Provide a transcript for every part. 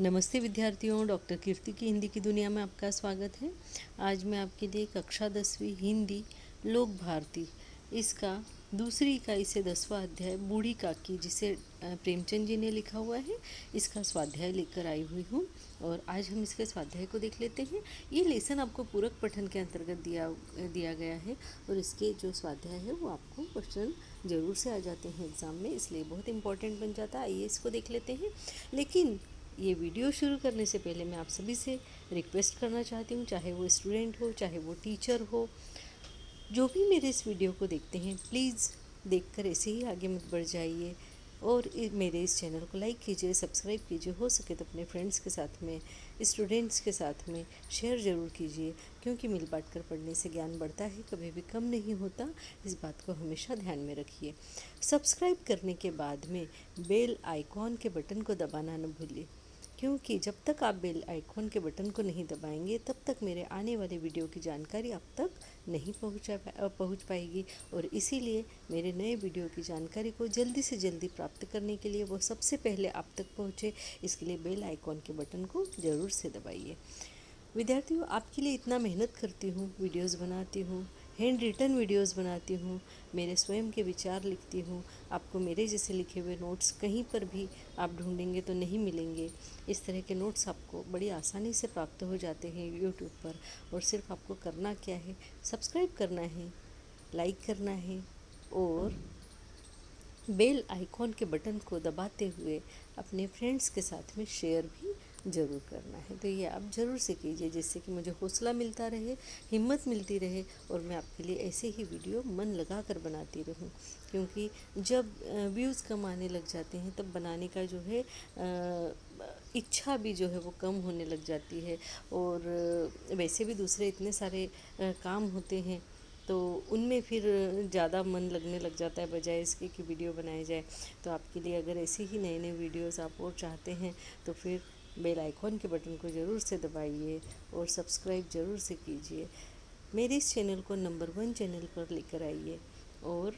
नमस्ते विद्यार्थियों, डॉक्टर कीर्ति की हिंदी की दुनिया में आपका स्वागत है। आज मैं आपके लिए कक्षा 10वीं हिंदी लोक भारती इसका दूसरी इकाई से 10वां अध्याय बूढ़ी काकी, जिसे प्रेमचंद जी ने लिखा हुआ है, इसका स्वाध्याय लेकर आई हुई हूँ। और आज हम इसके स्वाध्याय को देख लेते हैं। ये लेसन आपको पूरक पठन के अंतर्गत दिया गया है और इसके जो स्वाध्याय है वो आपको क्वेश्चन ज़रूर से आ जाते हैं एग्ज़ाम में, इसलिए बहुत इंपॉर्टेंट बन जाता है। आइए इसको देख लेते हैं। लेकिन ये वीडियो शुरू करने से पहले मैं आप सभी से रिक्वेस्ट करना चाहती हूँ, चाहे वो स्टूडेंट हो, चाहे वो टीचर हो, जो भी मेरे इस वीडियो को देखते हैं, प्लीज़ देखकर ऐसे ही आगे मत बढ़ जाइए और मेरे इस चैनल को लाइक कीजिए, सब्सक्राइब कीजिए। हो सके तो अपने फ्रेंड्स के साथ में, स्टूडेंट्स के साथ में शेयर ज़रूर कीजिए, क्योंकि मिल बांट कर पढ़ने से ज्ञान बढ़ता है, कभी भी कम नहीं होता। इस बात को हमेशा ध्यान में रखिए। सब्सक्राइब करने के बाद में बेल आइकॉन के बटन को दबाना न भूलिए, क्योंकि जब तक आप बेल आइकॉन के बटन को नहीं दबाएंगे तब तक मेरे आने वाले वीडियो की जानकारी आप तक नहीं पहुंच पाएगी। और इसीलिए मेरे नए वीडियो की जानकारी को जल्दी से जल्दी प्राप्त करने के लिए, वो सबसे पहले आप तक पहुंचे, इसके लिए बेल आइकॉन के बटन को ज़रूर से दबाइए। विद्यार्थियों, आपके लिए इतना मेहनत करती हूँ, वीडियोस बनाती हूँ, हैंड रिटन वीडियोस बनाती हूँ, मेरे स्वयं के विचार लिखती हूँ। आपको मेरे जैसे लिखे हुए नोट्स कहीं पर भी आप ढूंढेंगे तो नहीं मिलेंगे। इस तरह के नोट्स आपको बड़ी आसानी से प्राप्त हो जाते हैं यूट्यूब पर। और सिर्फ आपको करना क्या है, सब्सक्राइब करना है, लाइक करना है और बेल आइकॉन के बटन को दबाते हुए अपने फ्रेंड्स के साथ में शेयर भी ज़रूर करना है। तो ये आप ज़रूर से कीजिए, जिससे कि मुझे हौसला मिलता रहे, हिम्मत मिलती रहे और मैं आपके लिए ऐसे ही वीडियो मन लगा कर बनाती रहूं। क्योंकि जब व्यूज़ कम आने लग जाते हैं तब बनाने का जो है इच्छा भी जो है वो कम होने लग जाती है। और वैसे भी दूसरे इतने सारे काम होते हैं, तो उनमें फिर ज़्यादा मन लगने लग जाता है, बजाय इसके कि वीडियो बनाए जाए। तो आपके लिए अगर ऐसे ही नए नए वीडियोस आप और चाहते हैं तो फिर बेल आइकॉन के बटन को ज़रूर से दबाइए और सब्सक्राइब ज़रूर से कीजिए। मेरे इस चैनल को नंबर 1 चैनल पर लेकर आइए। और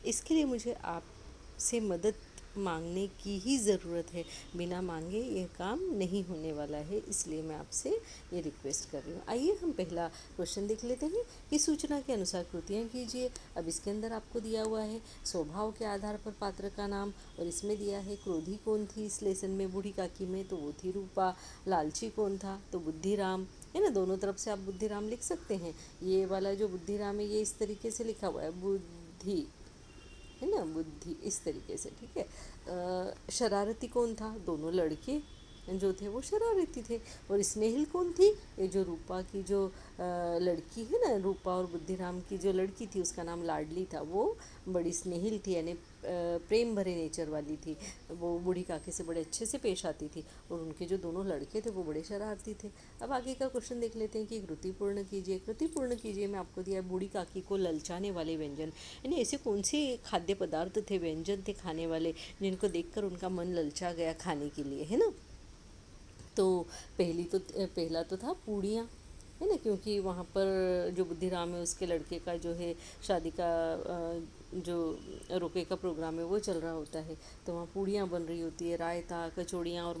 इसके लिए मुझे आपसे मदद मांगने की ही ज़रूरत है, बिना मांगे ये काम नहीं होने वाला है, इसलिए मैं आपसे ये रिक्वेस्ट कर रही हूँ। आइए हम पहला क्वेश्चन देख लेते हैं कि सूचना के अनुसार कृतियाँ कीजिए। अब इसके अंदर आपको दिया हुआ है स्वभाव के आधार पर पात्र का नाम, और इसमें दिया है क्रोधी कौन थी इस लेसन में बूढ़ी काकी में, तो वो थी रूपा। लालची कौन था, तो बुद्धिराम है ना। दोनों तरफ से आप बुद्धिराम लिख सकते हैं। ये वाला जो बुद्धिराम है ये इस तरीके से लिखा हुआ है, बुद्धि है ना, बुद्धि इस तरीके से, ठीक है। शरारती कौन था, दोनों लड़के जो थे वो शरारती थे। और स्नेहिल कौन थी, ये जो रूपा की जो लड़की है ना, रूपा और बुद्धिराम की जो लड़की थी उसका नाम लाडली था, वो बड़ी स्नेहिल थी, यानी प्रेम भरे नेचर वाली थी। वो बूढ़ी काकी से बड़े अच्छे से पेश आती थी। और उनके जो दोनों लड़के थे वो बड़े शरारती थे। अब आगे का क्वेश्चन देख लेते हैं कि कृति पूर्ण कीजिए। कृति पूर्ण कीजिए में आपको दिया है बूढ़ी काकी को ललचाने वाले व्यंजन, यानी ऐसे कौन से खाद्य पदार्थ थे, व्यंजन थे खाने वाले, जिनको देखकर उनका मन ललचा गया खाने के लिए, है ना। तो पहला तो था पूड़ियाँ, है ना, क्योंकि वहाँ पर जो बुद्धिराम है उसके लड़के का जो है शादी का जो रोके का प्रोग्राम है वो चल रहा होता है, तो वहाँ पूड़ियाँ बन रही होती है, रायता, कचौड़ियाँ और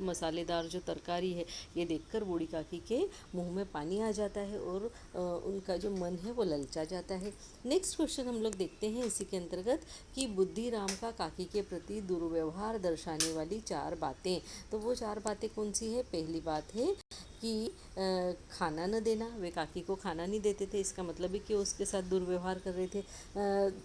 मसालेदार जो तरकारी है, ये देखकर बूढ़ी काकी के मुंह में पानी आ जाता है और उनका जो मन है वो ललचा जाता है। नेक्स्ट क्वेश्चन हम लोग देखते हैं इसी के अंतर्गत कि बुद्धिराम का काकी के प्रति दुर्व्यवहार दर्शाने वाली 4 बातें। तो वो 4 बातें कौन सी है। पहली बात है कि खाना न देना, वे काकी को खाना नहीं देते थे, इसका मतलब है कि उसके साथ दुर्व्यवहार कर रहे थे।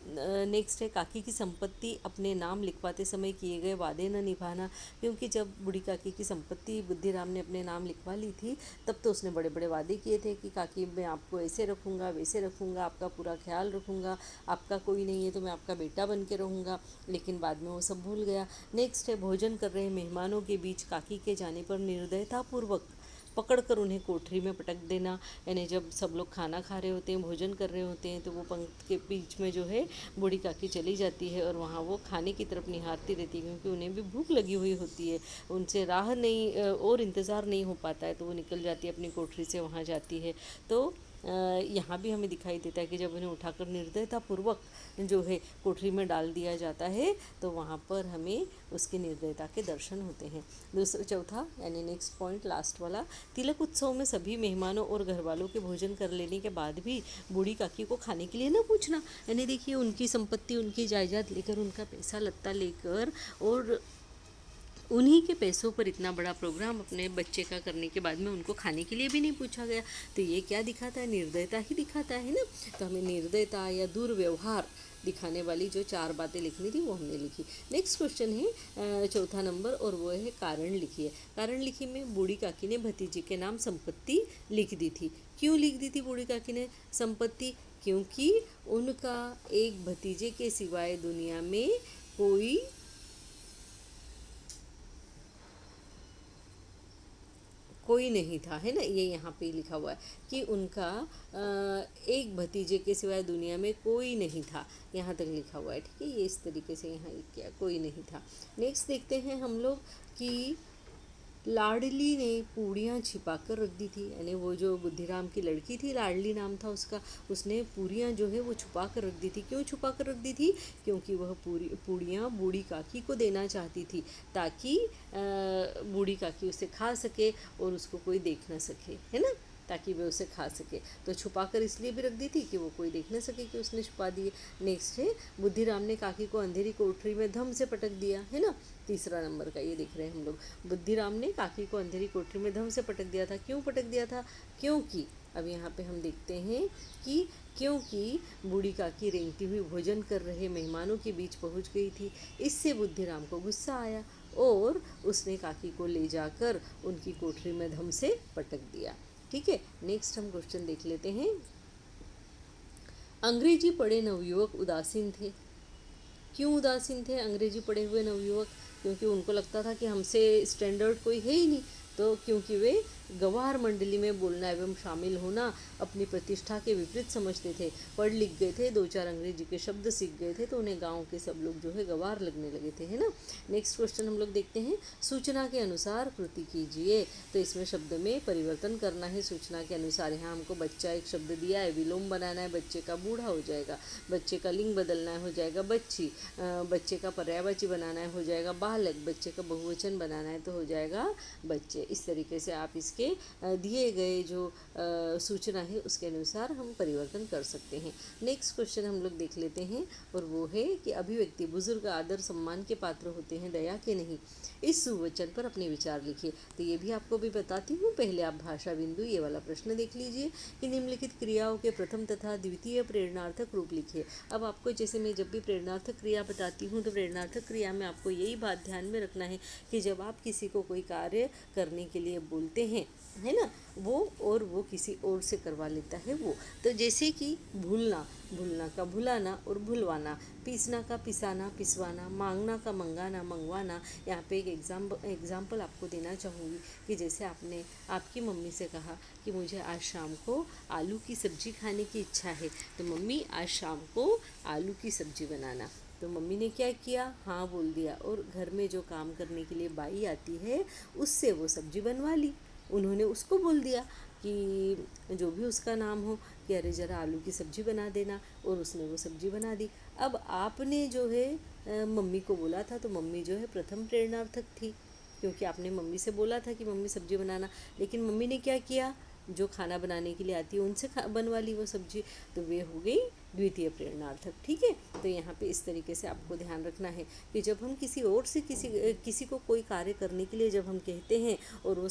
नेक्स्ट है काकी की संपत्ति अपने नाम लिखवाते समय किए गए वादे न निभाना, क्योंकि जब बूढ़ी काकी की संपत्ति बुद्धिराम ने अपने नाम लिखवा ली थी तब तो उसने बड़े बड़े वादे किए थे कि काकी मैं आपको ऐसे रखूँगा, वैसे रखूँगा, आपका पूरा ख्याल रखूँगा, आपका कोई नहीं है तो मैं आपका बेटा बन के रहूँगा, लेकिन बाद में वो सब भूल गया। नेक्स्ट है भोजन कर रहे मेहमानों के बीच काकी के जाने पर निर्दयतापूर्वक पकड़कर उन्हें कोठरी में पटक देना, यानी जब सब लोग खाना खा रहे होते हैं, भोजन कर रहे होते हैं, तो वो पंक्ति के बीच में जो है बूढ़ी काकी चली जाती है और वहाँ वो खाने की तरफ निहारती रहती है, क्योंकि उन्हें भी भूख लगी हुई होती है, उनसे राह नहीं और इंतज़ार नहीं हो पाता है, तो वो निकल जाती है अपनी कोठरी से, वहाँ जाती है। तो यहाँ भी हमें दिखाई देता है कि जब उन्हें उठाकर निर्दयतापूर्वक जो है कोठरी में डाल दिया जाता है तो वहाँ पर हमें उसकी निर्दयता के दर्शन होते हैं। दूसरा चौथा यानी नेक्स्ट पॉइंट लास्ट वाला, तिलक उत्सव में सभी मेहमानों और घर वालों के भोजन कर लेने के बाद भी बूढ़ी काकी को खाने के लिए न पूछना। यानी देखिए उनकी संपत्ति, उनकी जायदाद लेकर, उनका पैसा लत्ता लेकर और उन्हीं के पैसों पर इतना बड़ा प्रोग्राम अपने बच्चे का करने के बाद में उनको खाने के लिए भी नहीं पूछा गया। तो ये क्या दिखाता है? निर्दयता ही दिखाता है ना। तो हमें निर्दयता या दुर्व्यवहार दिखाने वाली जो 4 बातें लिखनी थी वो हमने लिखी। नेक्स्ट क्वेश्चन है चौथा नंबर और वो है कारण लिखिए। कारण लिखी में बूढ़ी काकी ने भतीजे के नाम संपत्ति लिख दी थी। क्यों लिख दी थी बूढ़ी काकी ने संपत्ति? क्योंकि उनका एक भतीजे के सिवाय दुनिया में कोई नहीं था, है ना। ये यहाँ पे लिखा हुआ है कि उनका एक भतीजे के सिवाय दुनिया में कोई नहीं था, यहाँ तक लिखा हुआ है। ठीक है, ये इस तरीके से यहाँ किया, कोई नहीं था। नेक्स्ट देखते हैं हम लोग कि लाडली ने पूड़ियाँ छिपा कर रख दी थी। यानी वो जो बुद्धिराम की लड़की थी, लाडली नाम था उसका, उसने पूड़ियाँ जो है वो छुपा कर रख दी थी। क्यों छुपा कर रख दी थी? क्योंकि वह पूड़ियाँ बूढ़ी काकी को देना चाहती थी ताकि बूढ़ी काकी उसे खा सके और उसको कोई देख ना सके, है ना, ताकि वे उसे खा सके। तो छुपा कर इसलिए भी रख दी थी कि वो कोई देख न सके कि उसने छुपा दिए। नेक्स्ट है बुद्धिराम ने काकी को अंधेरी कोठरी में धम से पटक दिया, है ना। तीसरा नंबर का ये देख रहे हैं हम लोग। बुद्धिराम ने काकी को अंधेरी कोठरी में धम से पटक दिया था। क्यों पटक दिया था? क्योंकि अब यहाँ पे हम देखते हैं कि क्योंकि बूढ़ी काकी रेंगती हुई भोजन कर रहे मेहमानों के बीच पहुँच गई थी। इससे बुद्धिराम को गुस्सा आया और उसने काकी को ले जाकर उनकी कोठरी में धम से पटक दिया। ठीक है, नेक्स्ट हम क्वेश्चन देख लेते हैं। अंग्रेजी पढ़े नवयुवक उदासीन थे। क्यों उदासीन थे अंग्रेजी पढ़े हुए नवयुवक? क्योंकि उनको लगता था कि हमसे स्टैंडर्ड कोई है ही नहीं। तो क्योंकि वे गवार मंडली में बोलना एवं शामिल होना अपनी प्रतिष्ठा के विपरीत समझते थे। पढ़ लिख गए थे, 2-4 अंग्रेजी के शब्द सीख गए थे, तो उन्हें गांव के सब लोग जो है गवार लगने लगे थे, है ना। नेक्स्ट क्वेश्चन हम लोग देखते हैं। सूचना के अनुसार कृति कीजिए। तो इसमें शब्द में परिवर्तन करना है सूचना के अनुसार। यहाँ हमको बच्चा एक शब्द दिया है, विलोम बनाना है, बच्चे का बूढ़ा हो जाएगा, बच्चे का लिंग बदलना है, हो जाएगा बच्ची, बच्चे का पर्यायवाची बनाना है, हो जाएगा बालक, बच्चे का बहुवचन बनाना है तो हो जाएगा बच्चे। इस तरीके से आप इसके दिए गए जो सूचना है उसके अनुसार हम परिवर्तन कर सकते हैं। नेक्स्ट क्वेश्चन हम लोग देख लेते हैं और वो है कि अभिव्यक्ति बुजुर्ग आदर सम्मान के पात्र होते हैं, दया के नहीं। इस सुवचन पर अपने विचार लिखिए। तो ये भी आपको भी बताती हूँ। पहले आप भाषा बिंदु ये वाला प्रश्न देख लीजिए कि निम्नलिखित क्रियाओं के प्रथम तथा द्वितीय प्रेरणार्थक रूप लिखिए। अब आपको जैसे मैं जब भी प्रेरणार्थक क्रिया बताती हूँ तो प्रेरणार्थक क्रिया में आपको यही बात ध्यान में रखना है कि जब आप किसी को कोई कार्य करने के लिए बोलते हैं, है ना, वो किसी और से करवा लेता है वो। तो जैसे कि भूलना, भूलना का भुलाना और भुलवाना, पीसना का पिसाना पिसवाना, मांगना का मंगाना मंगवाना। यहाँ पे एक एग्जाम्पल आपको देना चाहूँगी कि जैसे आपने आपकी मम्मी से कहा कि मुझे आज शाम को आलू की सब्ज़ी खाने की इच्छा है, तो मम्मी आज शाम को आलू की सब्ज़ी बनाना। तो मम्मी ने क्या किया? हाँ बोल दिया और घर में जो काम करने के लिए बाई आती है उससे वो सब्ज़ी बनवा ली। उन्होंने उसको बोल दिया कि जो भी उसका नाम हो कि अरे ज़रा आलू की सब्ज़ी बना देना, और उसने वो सब्ज़ी बना दी। अब आपने जो है मम्मी को बोला था, तो मम्मी जो है प्रथम प्रेरणार्थक थी क्योंकि आपने मम्मी से बोला था कि मम्मी सब्ज़ी बनाना, लेकिन मम्मी ने क्या किया? जो खाना बनाने के लिए आती है उनसे बनवा ली वो सब्ज़ी, तो वे हो गई द्वितीय प्रेरणार्थक। ठीक है, तो यहाँ पे इस तरीके से आपको ध्यान रखना है कि जब हम किसी और से किसी को कोई कार्य करने के लिए जब हम कहते हैं और वो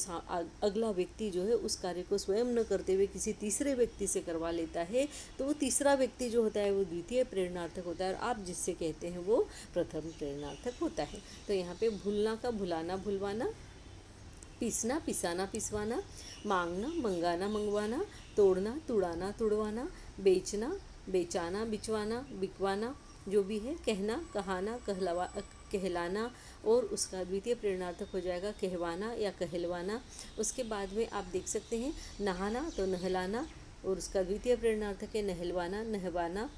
अगला व्यक्ति जो है उस कार्य को स्वयं न करते हुए किसी तीसरे व्यक्ति से करवा लेता है, तो वो तीसरा व्यक्ति जो होता है वो द्वितीय प्रेरणार्थक होता है और आप जिससे कहते हैं वो प्रथम प्रेरणार्थक होता है। तो यहाँ पे भूलना का भुलाना भुलवाना, पीसना पिसाना पिसवाना, मांगना मंगाना मंगवाना, तोड़ना तुड़ाना तुड़वाना, बेचना बेचाना बिचवाना बिकवाना, जो भी है, कहना कहाना कहलाना, और उसका द्वितीय प्रेरणार्थक हो जाएगा कहवाना या कहलवाना। उसके बाद में आप देख सकते हैं नहाना तो नहलाना, और उसका द्वितीय प्रेरणार्थक है नहलवाना नहवाना।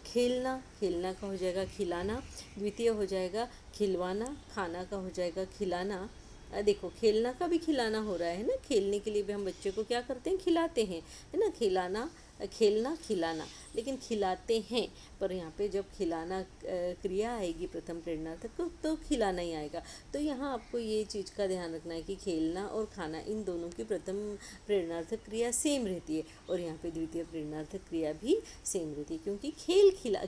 खेलना, खेलना का हो जाएगा खिलाना, द्वितीय हो जाएगा खिलवाना, खाना का हो जाएगा खिलाना, देखो खेलना का भी खिलाना हो रहा है ना, खेलने के लिए भी हम बच्चे को क्या करते हैं, खिलाते हैं, है ना। खिलाना, खेलना, खिलाना, लेकिन खिलाते हैं। पर यहाँ पे जब खिलाना क्रिया आएगी प्रथम प्रेरणार्थक तो खिलाना ही आएगा। तो यहाँ आपको ये चीज़ का ध्यान रखना है कि खेलना और खाना इन दोनों की प्रथम प्रेरणार्थक क्रिया सेम रहती है, और यहाँ पे द्वितीय प्रेरणार्थक क्रिया भी सेम रहती है, क्योंकि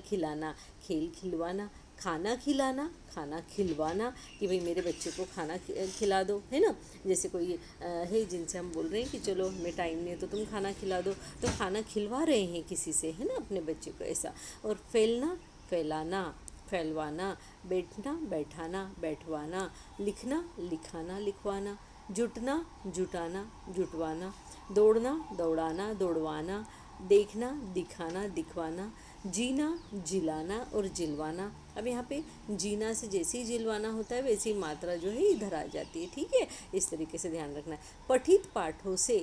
खिलाना, खेल खिलवाना, खाना खिलाना, खाना खिलवाना, कि भाई मेरे बच्चे को खाना खिला दो, है ना। जैसे कोई है जिनसे हम बोल रहे हैं कि चलो हमें टाइम नहीं है तो तुम खाना खिला दो, तो खाना खिलवा रहे हैं किसी से, है ना, अपने बच्चे को, ऐसा। और फैलना, फैलाना, फैलवाना, बैठना, बैठाना, बैठवाना, लिखना, लिखाना, लिखवाना, जुटना, जुटाना, जुटवाना, दौड़ना, दौड़ाना, दौड़वाना, देखना, दिखाना, दिखवाना, जीना, जिलाना और जिलवाना। अब यहाँ पे जीना से जैसे ही जिलवाना होता है वैसे ही मात्रा जो है इधर आ जाती है, ठीक है। इस तरीके से ध्यान रखना है। पठित पाठों से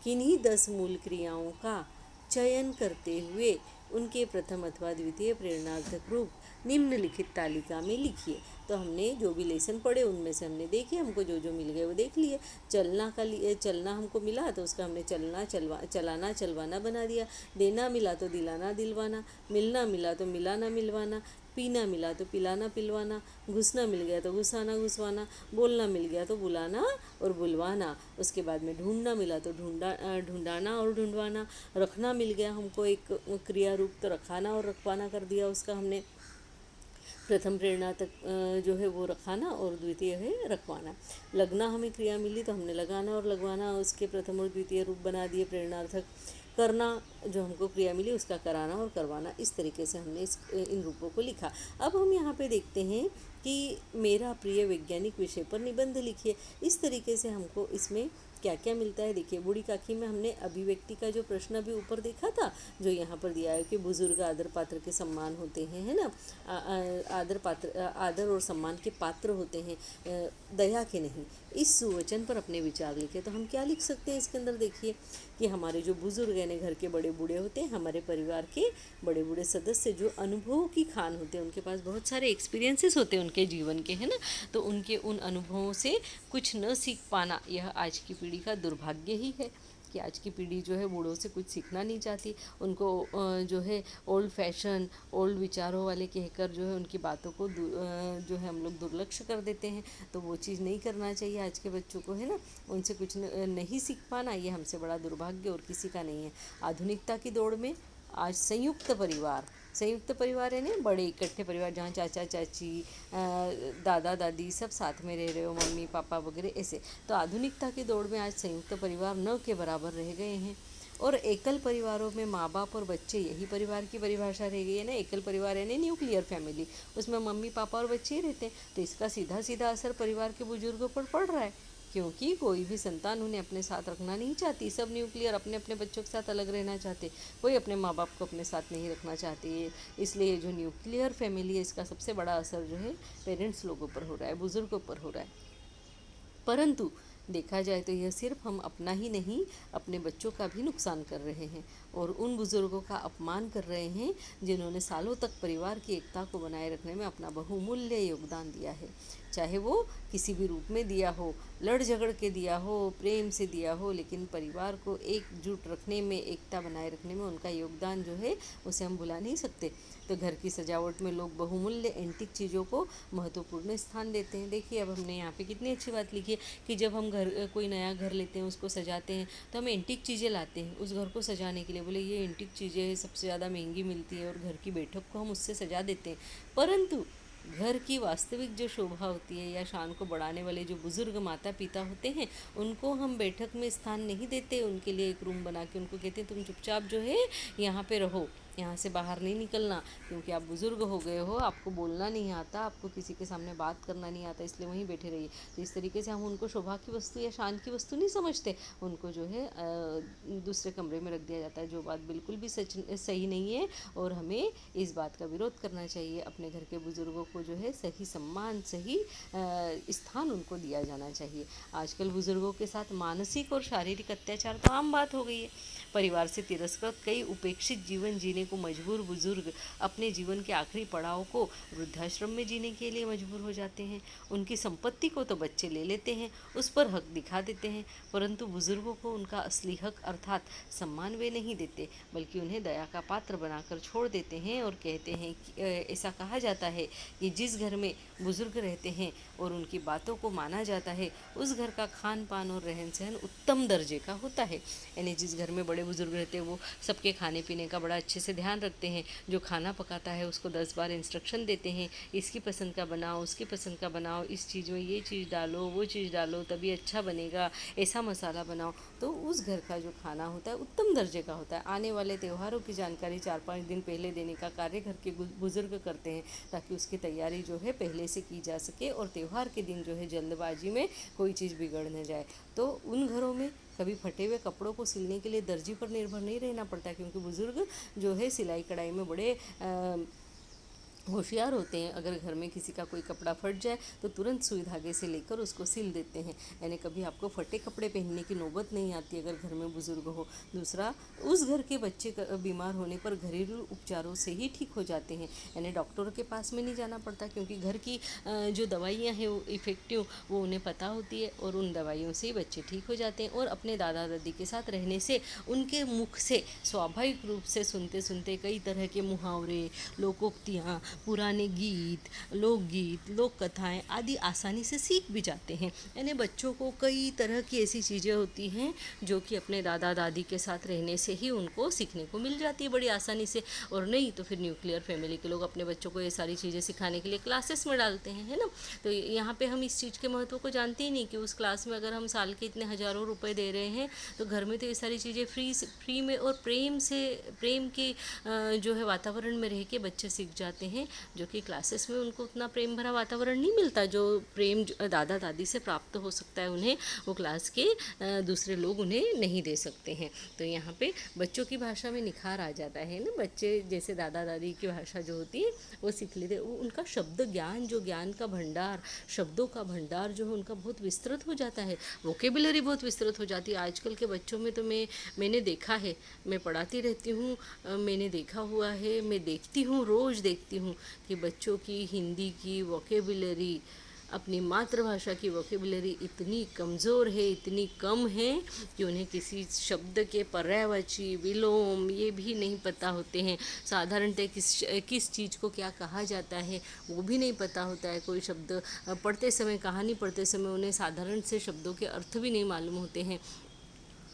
किन्हीं 10 मूल क्रियाओं का चयन करते हुए उनके प्रथम अथवा द्वितीय प्रेरणार्थक रूप निम्नलिखित तालिका में लिखिए। तो हमने जो भी लेसन पढ़े उनमें से हमने देखे, हमको जो जो मिल गए वो देख लिए। चलना हमको मिला तो उसका हमने चलाना चलवाना बना दिया। देना मिला तो दिलाना दिलवाना, मिलना मिला तो मिलाना मिलवाना, पीना मिला तो पिलाना पिलवाना, घुसना मिल गया तो घुसाना घुसवाना, बोलना मिल गया तो बुलाना और बुलवाना। उसके बाद में ढूंढना मिला तो ढूंढाना और ढूंढवाना, रखना मिल गया हमको एक क्रिया रूप तो रखाना और रखवाना कर दिया उसका हमने। प्रथम प्रेरणा तक जो है वो रखाना और द्वितीय है रखवाना। लगना हमें क्रिया मिली तो हमने लगाना और लगवाना उसके प्रथम और द्वितीय रूप बना दिए प्रेरणार्थक। करना जो हमको क्रिया मिली उसका कराना और करवाना, इस तरीके से हमने इन रूपों को लिखा। अब हम यहाँ पे देखते हैं कि मेरा प्रिय वैज्ञानिक विषय पर निबंध लिखिए। इस तरीके से हमको इसमें क्या क्या मिलता है, देखिए। बूढ़ी काकी में हमने अभिव्यक्ति का जो प्रश्न अभी ऊपर देखा था, जो यहाँ पर दिया है कि बुजुर्ग आदर पात्र के सम्मान होते हैं, है ना। आदर और सम्मान के पात्र होते हैं, दया के नहीं। इस सुवचन पर अपने विचार लिखे। तो हम क्या लिख सकते हैं इसके अंदर, देखिए कि हमारे जो बुजुर्ग यानी घर के बड़े बूढ़े होते हैं, हमारे परिवार के बड़े बूढ़े सदस्य जो अनुभवों की खान होते हैं, उनके पास बहुत सारे एक्सपीरियंसेस होते हैं उनके जीवन के, है ना। तो उनके उन अनुभवों से कुछ न सीख पाना यह आज की पीढ़ी का दुर्भाग्य ही है, कि आज की पीढ़ी जो है बूढ़ों से कुछ सीखना नहीं चाहती। उनको जो है ओल्ड फैशन, ओल्ड विचारों वाले कहकर जो है उनकी बातों को जो है हम लोग दुर्लक्ष्य कर देते हैं। तो वो चीज़ नहीं करना चाहिए आज के बच्चों को, है ना। उनसे कुछ नहीं सीख पाना ये हमसे बड़ा दुर्भाग्य और किसी का नहीं है। आधुनिकता की दौड़ में आज संयुक्त परिवार यानी बड़े इकट्ठे परिवार, जहाँ चाचा चाची, दादा दादी सब साथ में रह रहे हो, मम्मी पापा वगैरह ऐसे। तो आधुनिकता की दौड़ में आज संयुक्त परिवार न के बराबर रह गए हैं, और एकल परिवारों में माँ बाप और बच्चे यही परिवार की परिभाषा रह गई है ना। एकल परिवार यानी न्यूक्लियर फैमिली, उसमें मम्मी पापा और बच्चे ही रहते हैं। तो इसका सीधा सीधा असर परिवार के बुजुर्गों पर पड़ रहा है, क्योंकि कोई भी संतान उन्हें अपने साथ रखना नहीं चाहती। सब न्यूक्लियर अपने अपने बच्चों के साथ अलग रहना चाहते, कोई अपने माँ बाप को अपने साथ नहीं रखना चाहती है। इसलिए जो न्यूक्लियर फैमिली है इसका सबसे बड़ा असर जो है पेरेंट्स लोगों पर हो रहा है, बुज़ुर्गों पर हो रहा है। परंतु देखा जाए तो यह सिर्फ हम अपना ही नहीं, अपने बच्चों का भी नुकसान कर रहे हैं, और उन बुज़ुर्गों का अपमान कर रहे हैं जिन्होंने सालों तक परिवार की एकता को बनाए रखने में अपना बहुमूल्य योगदान दिया है। चाहे वो किसी भी रूप में दिया हो, लड़ झगड़ के दिया हो, प्रेम से दिया हो, लेकिन परिवार को एकजुट रखने में, एकता बनाए रखने में उनका योगदान जो है उसे हम भुला नहीं सकते। तो घर की सजावट में लोग बहुमूल्य एंटीक चीज़ों को महत्वपूर्ण स्थान देते हैं। देखिए अब हमने यहाँ पे कितनी अच्छी बात लिखी है कि जब हम कोई नया घर लेते हैं, उसको सजाते हैं, तो हम एंटीक चीज़ें लाते हैं उस घर को सजाने के लिए। बोले ये एंटीक चीज़ें सबसे ज़्यादा महंगी मिलती है और घर की बैठक को हम उससे सजा देते हैं। परंतु घर की वास्तविक जो शोभा होती है या शान को बढ़ाने वाले जो बुज़ुर्ग माता पिता होते हैं, उनको हम बैठक में स्थान नहीं देते। उनके लिए एक रूम बना के उनको कहते हैं तुम चुपचाप जो है यहाँ पे रहो, यहाँ से बाहर नहीं निकलना, क्योंकि आप बुज़ुर्ग हो गए हो, आपको बोलना नहीं आता, आपको किसी के सामने बात करना नहीं आता, इसलिए वहीं बैठे रहिए। तो इस तरीके से हम उनको शोभा की वस्तु या शान की वस्तु नहीं समझते, उनको जो है दूसरे कमरे में रख दिया जाता है, जो बात बिल्कुल भी सही नहीं है। और हमें इस बात का विरोध करना चाहिए। अपने घर के बुज़ुर्गों को जो है सही सम्मान, सही स्थान उनको दिया जाना चाहिए। आजकल बुज़ुर्गों के साथ मानसिक और शारीरिक अत्याचार तो आम बात हो गई है। परिवार से तिरस्कृत, कई उपेक्षित जीवन जीने होने को मजबूर बुजुर्ग अपने जीवन के आखिरी पड़ाव को वृद्धाश्रम में जीने के लिए मजबूर हो जाते हैं। उनकी संपत्ति को तो बच्चे ले लेते हैं, उस पर हक दिखा देते हैं, परंतु बुजुर्गों को उनका असली हक अर्थात सम्मान वे नहीं देते, बल्कि उन्हें दया का पात्र बनाकर छोड़ देते हैं और कहते हैं कि ऐसा कहा जाता है कि जिस घर में बुजुर्ग रहते हैं और उनकी बातों को माना जाता है, उस घर का खान पान और रहन सहन उत्तम दर्जे का होता है। यानी जिस घर में बड़े बुजुर्ग रहते हैं वो सबके खाने पीने का बड़ा अच्छे से ध्यान रखते हैं। जो खाना पकाता है उसको 10 बार इंस्ट्रक्शन देते हैं, इसकी पसंद का बनाओ, उसकी पसंद का बनाओ, इस चीज़ में ये चीज़ डालो, वो चीज़ डालो, तभी अच्छा बनेगा, ऐसा मसाला बनाओ। तो उस घर का जो खाना होता है उत्तम दर्जे का होता है। आने वाले त्योहारों की जानकारी 4-5 दिन पहले देने का कार्य घर के बुजुर्ग करते हैं, ताकि उसकी तैयारी जो है पहले से की जा सके और त्यौहार के दिन जो है जल्दबाजी में कोई चीज़ बिगड़ न जाए। तो उन घरों में कभी फटे हुए कपड़ों को सिलने के लिए दर्जी पर निर्भर नहीं रहना पड़ता, क्योंकि बुजुर्ग जो है सिलाई कढ़ाई में बड़े होशियार होते हैं। अगर घर में किसी का कोई कपड़ा फट जाए तो तुरंत सुई धागे से लेकर उसको सिल देते हैं, यानी कभी आपको फटे कपड़े पहनने की नौबत नहीं आती अगर घर में बुजुर्ग हो। दूसरा, उस घर के बच्चे बीमार होने पर घरेलू उपचारों से ही ठीक हो जाते हैं, यानी डॉक्टरों के पास में नहीं जाना पड़ता, क्योंकि घर की जो दवाइयाँ हैं वो इफ़ेक्टिव वो उन्हें पता होती है और उन दवाइयों से ही बच्चे ठीक हो जाते हैं। और अपने दादा दादी के साथ रहने से उनके मुख से स्वाभाविक रूप से सुनते सुनते कई तरह के मुहावरे, लोकोक्तियाँ, पुराने गीत, लोकगीत, लोक कथाएँ आदि आसानी से सीख भी जाते हैं। यानी बच्चों को कई तरह की ऐसी चीज़ें होती हैं जो कि अपने दादा दादी के साथ रहने से ही उनको सीखने को मिल जाती है बड़ी आसानी से। और नहीं तो फिर न्यूक्लियर फैमिली के लोग अपने बच्चों को ये सारी चीज़ें सिखाने के लिए क्लासेस में डालते हैं, है ना। तो यहाँ पे हम इस चीज़ के महत्व को जानते ही नहीं कि उस क्लास में अगर हम साल के इतने हज़ारों रुपए दे रहे हैं, तो घर में तो ये सारी चीज़ें फ्री में और प्रेम के जो है वातावरण में रह के बच्चे सीख जाते हैं, जो कि क्लासेस में उनको उतना प्रेम भरा वातावरण नहीं मिलता। जो प्रेम दादा दादी से प्राप्त हो सकता है उन्हें, वो क्लास के दूसरे लोग उन्हें नहीं दे सकते हैं। तो यहाँ पे बच्चों की भाषा में निखार आ जाता है ना। बच्चे जैसे दादा दादी की भाषा जो होती है वो सीख लेते, वो उनका शब्द ज्ञान, जो ज्ञान का भंडार, शब्दों का भंडार जो है उनका बहुत विस्तृत हो जाता है, वोकेबुलरी बहुत विस्तृत हो जाती है। आजकल के बच्चों में तो मैंने देखा है, मैं पढ़ाती रहती हूँ, मैंने देखा हुआ है, मैं देखती हूँ, रोज़ देखती हूँ कि बच्चों की हिंदी की वोकेबुलरी, अपनी मातृभाषा की वोकेबुलरी इतनी कमज़ोर है, इतनी कम है कि उन्हें किसी शब्द के पर्यायवाची, विलोम ये भी नहीं पता होते हैं। साधारणतः किस चीज़ को क्या कहा जाता है वो भी नहीं पता होता है। कोई शब्द पढ़ते समय, कहानी पढ़ते समय उन्हें साधारण से शब्दों के अर्थ भी नहीं मालूम होते हैं।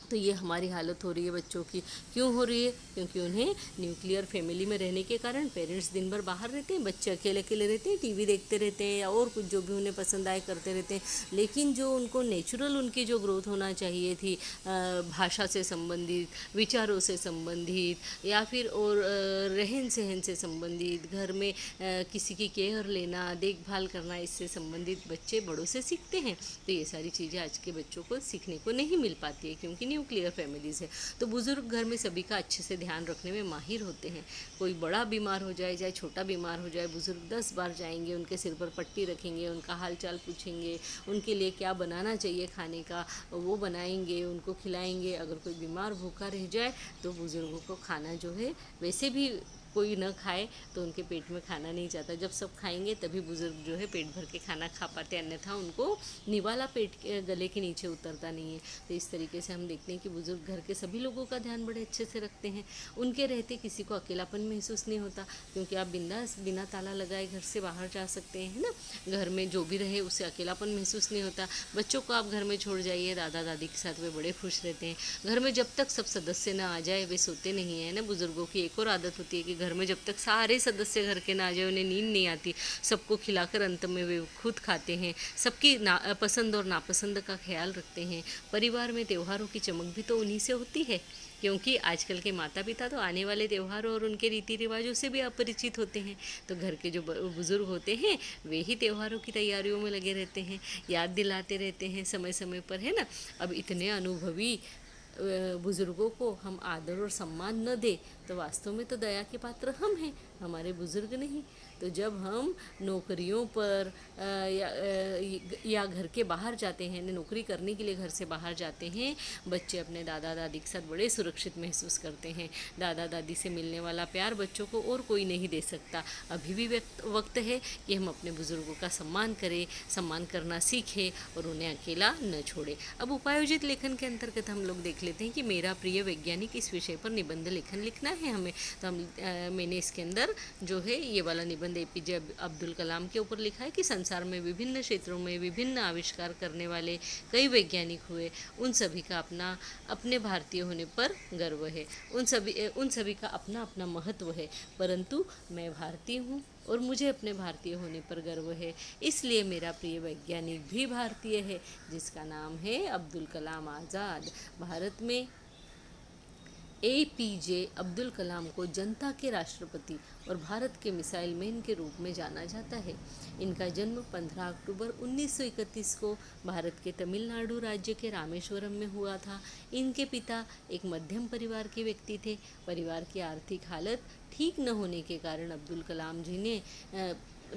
तो ये हमारी हालत हो रही है बच्चों की। क्यों हो रही है? क्योंकि उन्हें न्यूक्लियर फैमिली में रहने के कारण पेरेंट्स दिन भर बाहर रहते हैं, बच्चे अकेले अकेले रहते हैं, टीवी देखते रहते हैं या और कुछ जो भी उन्हें पसंद आए करते रहते हैं। लेकिन जो उनको नेचुरल उनकी जो ग्रोथ होना चाहिए थी, भाषा से संबंधित, विचारों से संबंधित या फिर और रहन सहन से संबंधित, घर में किसी की केयर लेना, देखभाल करना, इससे संबंधित बच्चे बड़ों से सीखते हैं। तो ये सारी चीज़ें आज के बच्चों को सीखने को नहीं मिल पाती है, क्योंकि न्यूक्लियर फैमिलीज़ है। तो बुज़ुर्ग घर में सभी का अच्छे से ध्यान रखने में माहिर होते हैं। कोई बड़ा बीमार हो जाए, चाहे छोटा बीमार हो जाए, बुज़ुर्ग 10 बार जाएंगे, उनके सिर पर पट्टी रखेंगे, उनका हाल चाल पूछेंगे, उनके लिए क्या बनाना चाहिए खाने का वो बनाएंगे, उनको खिलाएंगे। अगर कोई बीमार भूखा रह जाए तो बुज़ुर्गों को खाना जो है, वैसे भी कोई न खाए तो उनके पेट में खाना नहीं जाता। जब सब खाएंगे तभी बुज़ुर्ग जो है पेट भर के खाना खा पाते, अन्यथा उनको निवाला पेट के गले के नीचे उतरता नहीं है। तो इस तरीके से हम देखते हैं कि बुज़ुर्ग घर के सभी लोगों का ध्यान बड़े अच्छे से रखते हैं। उनके रहते किसी को अकेलापन महसूस नहीं होता, क्योंकि आप बिंदास बिना ताला लगाए घर से बाहर जा सकते हैं, है ना। घर में जो भी रहे उसे अकेलापन महसूस नहीं होता। बच्चों को आप घर में छोड़ जाइए, दादा दादी के साथ वे बड़े खुश रहते हैं। घर में जब तक सब सदस्य ना आ जाए वे सोते नहीं हैं ना। बुज़ुर्गों की एक और आदत होती है कि घर में जब तक सारे सदस्य घर के ना आ जाए उन्हें नींद नहीं आती। सबको खिलाकर अंत में वे खुद खाते हैं, सबकी पसंद और नापसंद का ख्याल रखते हैं। परिवार में त्योहारों की चमक भी तो उन्हीं से होती है, क्योंकि आजकल के माता पिता तो आने वाले त्योहारों और उनके रीति रिवाजों से भी अपरिचित होते हैं। तो घर के जो बुज़ुर्ग होते हैं वे ही त्योहारों की तैयारियों में लगे रहते हैं, याद दिलाते रहते हैं समय समय पर, है ना। अब इतने अनुभवी बुज़ुर्गों को हम आदर और सम्मान न दें तो वास्तव में तो दया के पात्र हम हैं, हमारे बुज़ुर्ग नहीं। तो जब हम नौकरियों पर या घर के बाहर जाते हैं, नौकरी करने के लिए घर से बाहर जाते हैं, बच्चे अपने दादा दादी के साथ बड़े सुरक्षित महसूस करते हैं। दादा दादी से मिलने वाला प्यार बच्चों को और कोई नहीं दे सकता। अभी भी वक्त है कि हम अपने बुजुर्गों का सम्मान करें, सम्मान करना सीखें और उन्हें अकेला न छोड़ें। अब उपायोजित लेखन के अंतर्गत हम लोग देख लेते हैं कि मेरा प्रिय वैज्ञानिक इस विषय पर निबंध लेखन लिखना है हमें। तो मैंने इसके अंदर जो है ये वाला निबंध एपीजे अब्दुल कलाम के ऊपर लिखा है कि संसार में विभिन्न क्षेत्रों में विभिन्न आविष्कार करने वाले कई वैज्ञानिक हुए, उन सभी का अपने भारतीय होने पर गर्व है। उन सभी का अपना अपना महत्व है, परंतु मैं भारतीय हूँ और मुझे अपने भारतीय होने पर गर्व है। इसलिए मेरा प्रिय वैज्ञानिक भी भारतीय है, जिसका नाम है अब्दुल कलाम आज़ाद। भारत में एपीजे अब्दुल कलाम को जनता के राष्ट्रपति और भारत के मिसाइल मैन के रूप में जाना जाता है। इनका जन्म 15 अक्टूबर 1931 को भारत के तमिलनाडु राज्य के रामेश्वरम में हुआ था। इनके पिता एक मध्यम परिवार के व्यक्ति थे। परिवार की आर्थिक हालत ठीक न होने के कारण अब्दुल कलाम जी ने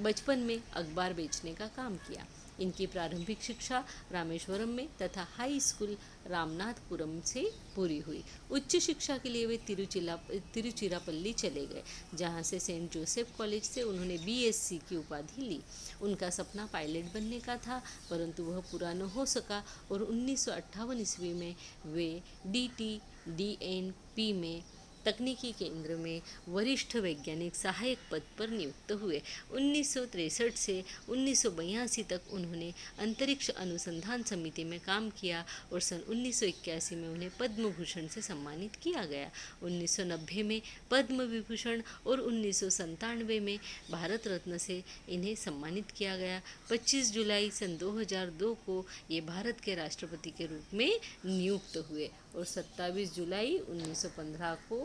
बचपन में अखबार बेचने का काम किया। इनकी प्रारंभिक शिक्षा रामेश्वरम में तथा हाई स्कूल रामनाथपुरम से पूरी हुई। उच्च शिक्षा के लिए वे तिरुचिरापल्ली चले गए, जहां से सेंट जोसेफ कॉलेज से उन्होंने बीएससी की उपाधि ली। उनका सपना पायलट बनने का था, परंतु वह पूरा न हो सका और 1958 ईस्वी में वे DTDNP में तकनीकी केंद्र में वरिष्ठ वैज्ञानिक सहायक पद पर नियुक्त हुए। 1963 से 1982 तक उन्होंने अंतरिक्ष अनुसंधान समिति में काम किया और सन 1981 में उन्हें पद्म भूषण से सम्मानित किया गया। 1990 में पद्म विभूषण और 1997 में भारत रत्न से इन्हें सम्मानित किया गया। 25 जुलाई सन 2002 को ये भारत के राष्ट्रपति के रूप में नियुक्त हुए और 27 जुलाई 1915 को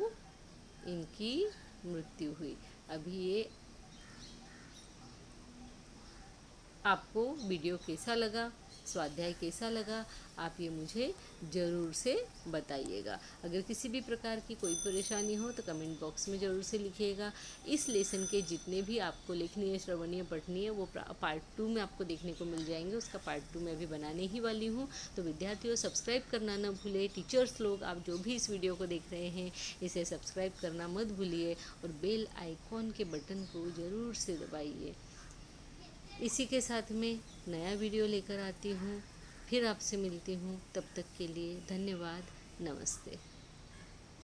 इनकी मृत्यु हुई। अभी ये आपको वीडियो कैसा लगा, स्वाध्याय कैसा लगा, आप ये मुझे ज़रूर से बताइएगा। अगर किसी भी प्रकार की कोई परेशानी हो तो कमेंट बॉक्स में ज़रूर से लिखिएगा। इस लेसन के जितने भी आपको लिखनीय, श्रवणीय, पठनीय वो पार्ट 2 में आपको देखने को मिल जाएंगे। उसका पार्ट 2 मैं अभी बनाने ही वाली हूँ। तो विद्यार्थियों, सब्सक्राइब करना न भूलिए। टीचर्स लोग, आप जो भी इस वीडियो को देख रहे हैं, इसे सब्सक्राइब करना मत भूलिए और बेल आइकॉन के बटन को ज़रूर से दबाइए। इसी के साथ में नया वीडियो लेकर आती हूँ, फिर आपसे मिलती हूँ। तब तक के लिए धन्यवाद, नमस्ते।